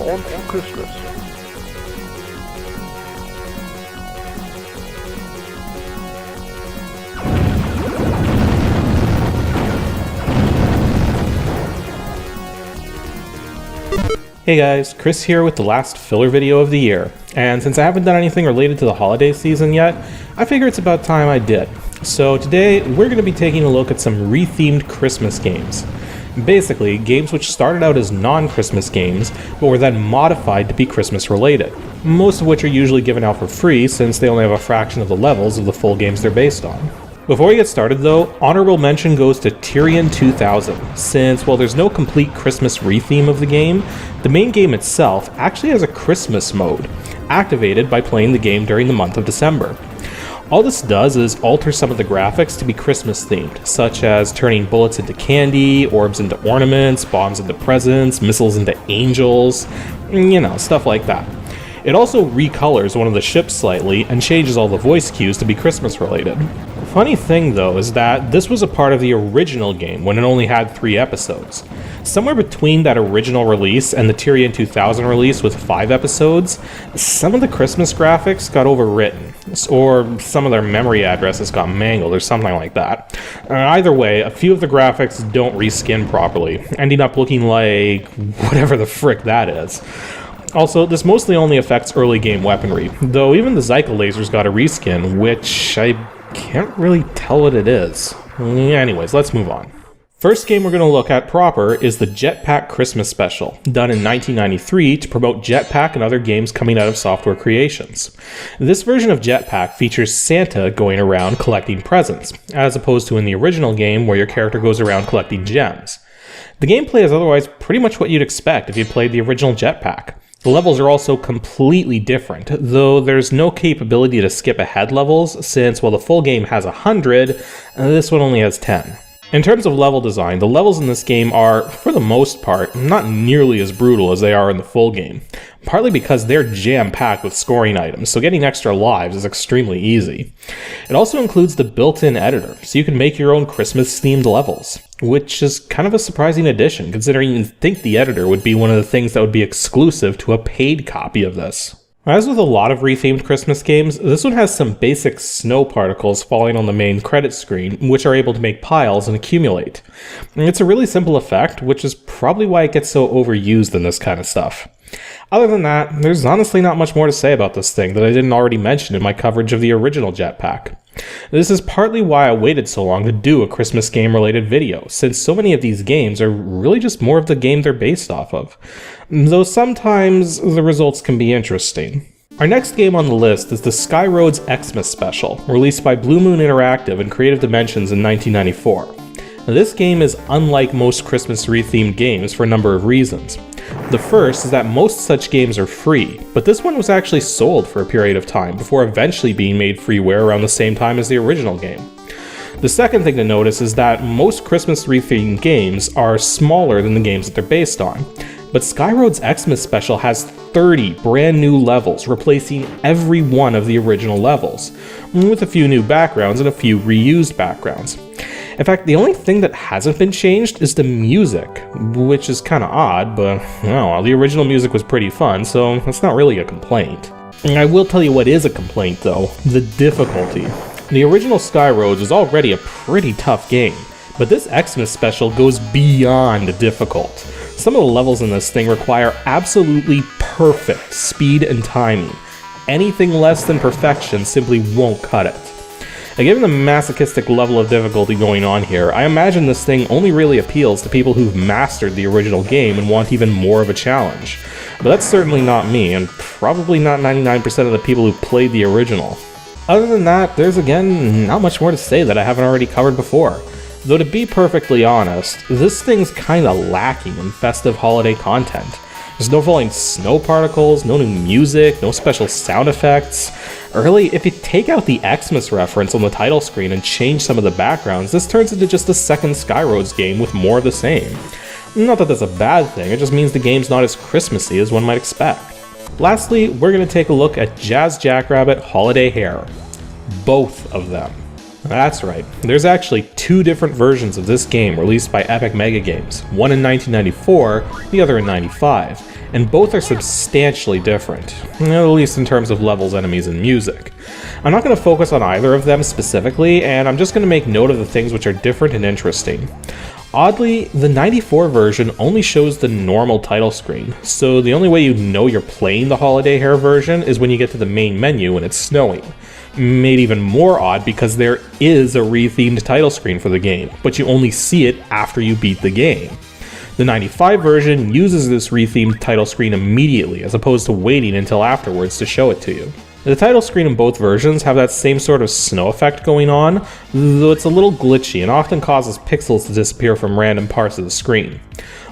on for Christmas. Hey guys, Chris here with the last filler video of the year, and since I haven't done anything related to the holiday season yet, I figure it's about time I did. So today, we're going to be taking a look at some rethemed Christmas games. Basically, games which started out as non-Christmas games, but were then modified to be Christmas related. Most of which are usually given out for free since they only have a fraction of the levels of the full games they're based on. Before we get started though, honorable mention goes to Tyrion 2000, since while there's no complete Christmas retheme of the game, the main game itself actually has a Christmas mode, activated by playing the game during the month of December. All this does is alter some of the graphics to be Christmas themed, such as turning bullets into candy, orbs into ornaments, bombs into presents, missiles into angels, stuff like that. It also recolors one of the ships slightly and changes all the voice cues to be Christmas related. Funny thing though is that this was a part of the original game when it only had 3 episodes. Somewhere between that original release and the Tyrion 2000 release with 5 episodes, some of the Christmas graphics got overwritten, or some of their memory addresses got mangled or something like that. Either way, a few of the graphics don't reskin properly, ending up looking like whatever the frick that is. Also, this mostly only affects early game weaponry, though even the Zyka lasers got a reskin, which I can't really tell what it is. Anyways, let's move on. First game we're going to look at proper is the Jetpack Christmas Special, done in 1993 to promote Jetpack and other games coming out of Software Creations. This version of Jetpack features Santa going around collecting presents, as opposed to in the original game where your character goes around collecting gems. The gameplay is otherwise pretty much what you'd expect if you played the original Jetpack. The levels are also completely different, though there's no capability to skip ahead levels, since while the full game has 100, this one only has 10. In terms of level design, the levels in this game are, for the most part, not nearly as brutal as they are in the full game, partly because they're jam-packed with scoring items, so getting extra lives is extremely easy. It also includes the built-in editor, so you can make your own Christmas-themed levels, which is kind of a surprising addition, considering you'd think the editor would be one of the things that would be exclusive to a paid copy of this. As with a lot of rethemed Christmas games, this one has some basic snow particles falling on the main credit screen, which are able to make piles and accumulate. It's a really simple effect, which is probably why it gets so overused in this kind of stuff. Other than that, there's honestly not much more to say about this thing that I didn't already mention in my coverage of the original Jetpack. This is partly why I waited so long to do a Christmas game related video, since so many of these games are really just more of the game they're based off of, though sometimes the results can be interesting. Our next game on the list is the Skyroads Xmas Special, released by Blue Moon Interactive and Creative Dimensions in 1994. This game is unlike most Christmas rethemed games for a number of reasons. The first is that most such games are free, but this one was actually sold for a period of time before eventually being made freeware around the same time as the original game. The second thing to notice is that most Christmas rethemed games are smaller than the games that they're based on, but Skyroads Xmas Special has 30 brand new levels, replacing every one of the original levels, with a few new backgrounds and a few reused backgrounds. In fact, the only thing that hasn't been changed is the music, which is kinda odd, but the original music was pretty fun, so that's not really a complaint. And I will tell you what is a complaint though, the difficulty. The original Skyroads is already a pretty tough game, but this Xmas Special goes beyond difficult. Some of the levels in this thing require absolutely perfect speed and timing. Anything less than perfection simply won't cut it. Now, given the masochistic level of difficulty going on here, I imagine this thing only really appeals to people who've mastered the original game and want even more of a challenge. But that's certainly not me, and probably not 99% of the people who played the original. Other than that, there's again not much more to say that I haven't already covered before. Though to be perfectly honest, this thing's kinda lacking in festive holiday content. There's no falling snow particles, no new music, no special sound effects. Really, if you take out the Xmas reference on the title screen and change some of the backgrounds, this turns into just a second Skyroads game with more of the same. Not that that's a bad thing, it just means the game's not as Christmassy as one might expect. Lastly, we're going to take a look at Jazz Jackrabbit Holiday Hair. Both of them. That's right, there's actually 2 different versions of this game released by Epic Mega Games, one in 1994, the other in 95, and both are substantially different, at least in terms of levels, enemies, and music. I'm not going to focus on either of them specifically, and I'm just going to make note of the things which are different and interesting. Oddly, the 94 version only shows the normal title screen, so the only way you know you're playing the Holiday Hair version is when you get to the main menu when it's snowing. Made even more odd because there is a rethemed title screen for the game, but you only see it after you beat the game. The 95 version uses this rethemed title screen immediately, as opposed to waiting until afterwards to show it to you. The title screen in both versions have that same sort of snow effect going on, though it's a little glitchy and often causes pixels to disappear from random parts of the screen.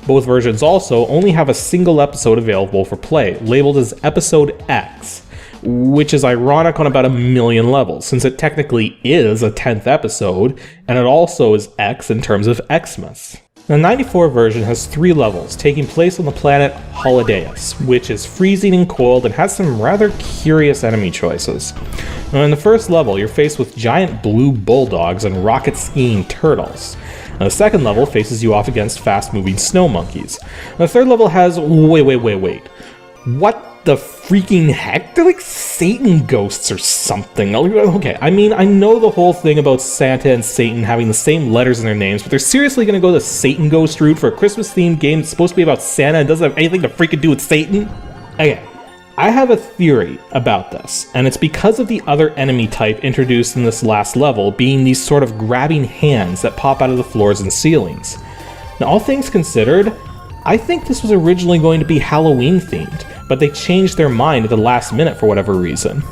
Both versions also only have a single episode available for play, labeled as Episode X, which is ironic on about 1 million levels, since it technically is a 10th episode, and it also is X in terms of Xmas. The 94 version has 3 levels, taking place on the planet Holidaeus, which is freezing and cold and has some rather curious enemy choices. Now, in the first level, you're faced with giant blue bulldogs and rocket-skiing turtles. Now, the second level faces you off against fast-moving snow monkeys. Now, the third level has... Wait. What the freaking heck? They're like Satan ghosts or something. Okay, I mean, I know the whole thing about Santa and Satan having the same letters in their names, but they're seriously gonna go the Satan ghost route for a Christmas-themed game that's supposed to be about Santa and doesn't have anything to freaking do with Satan? Okay, I have a theory about this, and it's because of the other enemy type introduced in this last level being these sort of grabbing hands that pop out of the floors and ceilings. Now, all things considered, I think this was originally going to be Halloween themed, but they changed their mind at the last minute for whatever reason.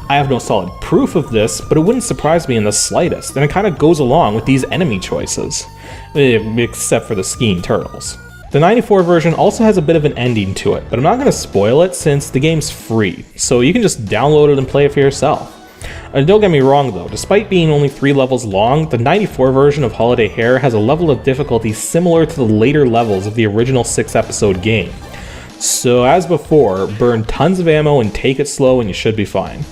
I have no solid proof of this, but it wouldn't surprise me in the slightest, and it kind of goes along with these enemy choices. Except for the skiing turtles. The 94 version also has a bit of an ending to it, but I'm not going to spoil it since the game's free, so you can just download it and play it for yourself. Don't get me wrong though, despite being only 3 levels long, the 94 version of Holiday Hair has a level of difficulty similar to the later levels of the original 6-episode game. So as before, burn tons of ammo and take it slow and you should be fine.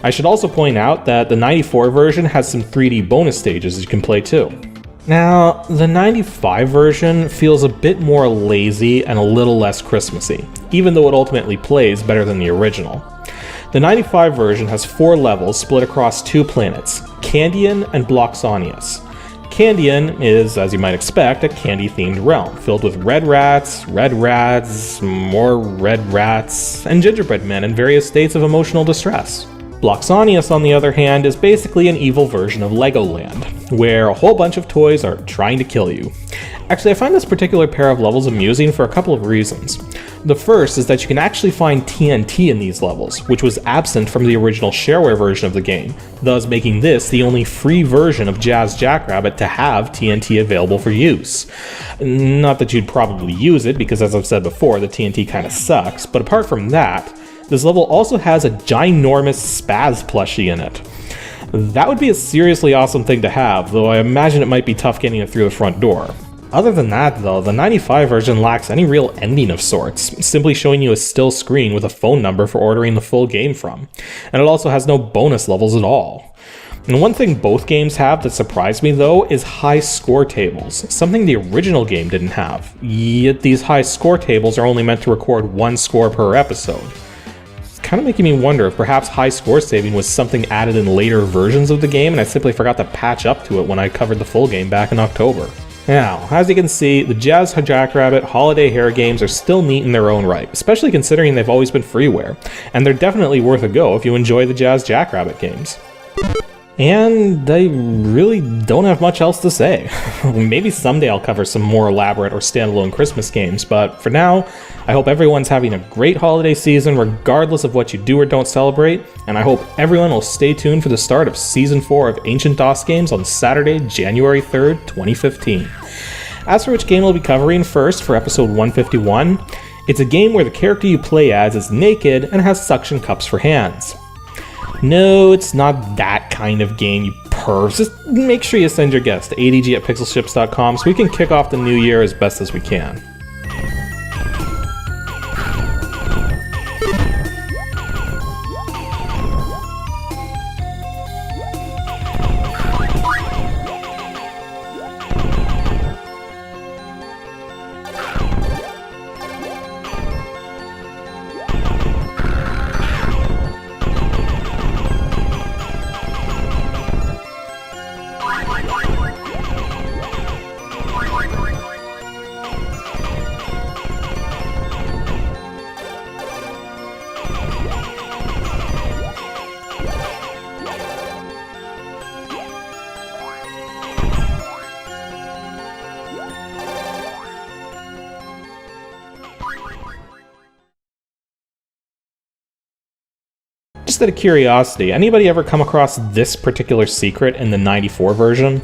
I should also point out that the 94 version has some 3D bonus stages you can play too. Now, the 95 version feels a bit more lazy and a little less Christmassy, even though it ultimately plays better than the original. The 95 version has 4 levels split across 2 planets, Candian and Bloxonius. Candian is, as you might expect, a candy-themed realm, filled with red rats, more red rats, and gingerbread men in various states of emotional distress. Bloxonius, on the other hand, is basically an evil version of Legoland, where a whole bunch of toys are trying to kill you. Actually, I find this particular pair of levels amusing for a couple of reasons. The first is that you can actually find TNT in these levels, which was absent from the original shareware version of the game, thus making this the only free version of Jazz Jackrabbit to have TNT available for use. Not that you'd probably use it, because as I've said before, the TNT kinda sucks, but apart from that, this level also has a ginormous Spaz plushie in it. That would be a seriously awesome thing to have, though I imagine it might be tough getting it through the front door. Other than that though, the 95 version lacks any real ending of sorts, simply showing you a still screen with a phone number for ordering the full game from. And it also has no bonus levels at all. And one thing both games have that surprised me though is high score tables, something the original game didn't have. Yet these high score tables are only meant to record 1 score per episode. It's kind of making me wonder if perhaps high score saving was something added in later versions of the game and I simply forgot to patch up to it when I covered the full game back in October. Now, as you can see, the Jazz Jackrabbit Holiday Hair games are still neat in their own right, especially considering they've always been freeware, and they're definitely worth a go if you enjoy the Jazz Jackrabbit games. And I really don't have much else to say. Maybe someday I'll cover some more elaborate or standalone Christmas games, but for now, I hope everyone's having a great holiday season regardless of what you do or don't celebrate, and I hope everyone will stay tuned for the start of Season 4 of Ancient DOS Games on Saturday, January 3rd, 2015. As for which game we'll be covering first for episode 151, it's a game where the character you play as is naked and has suction cups for hands. No, it's not that kind of game, you pervs. Just make sure you send your guess to adg@pixelships.com so we can kick off the new year as best as we can. Just out of curiosity, anybody ever come across this particular secret in the 94 version?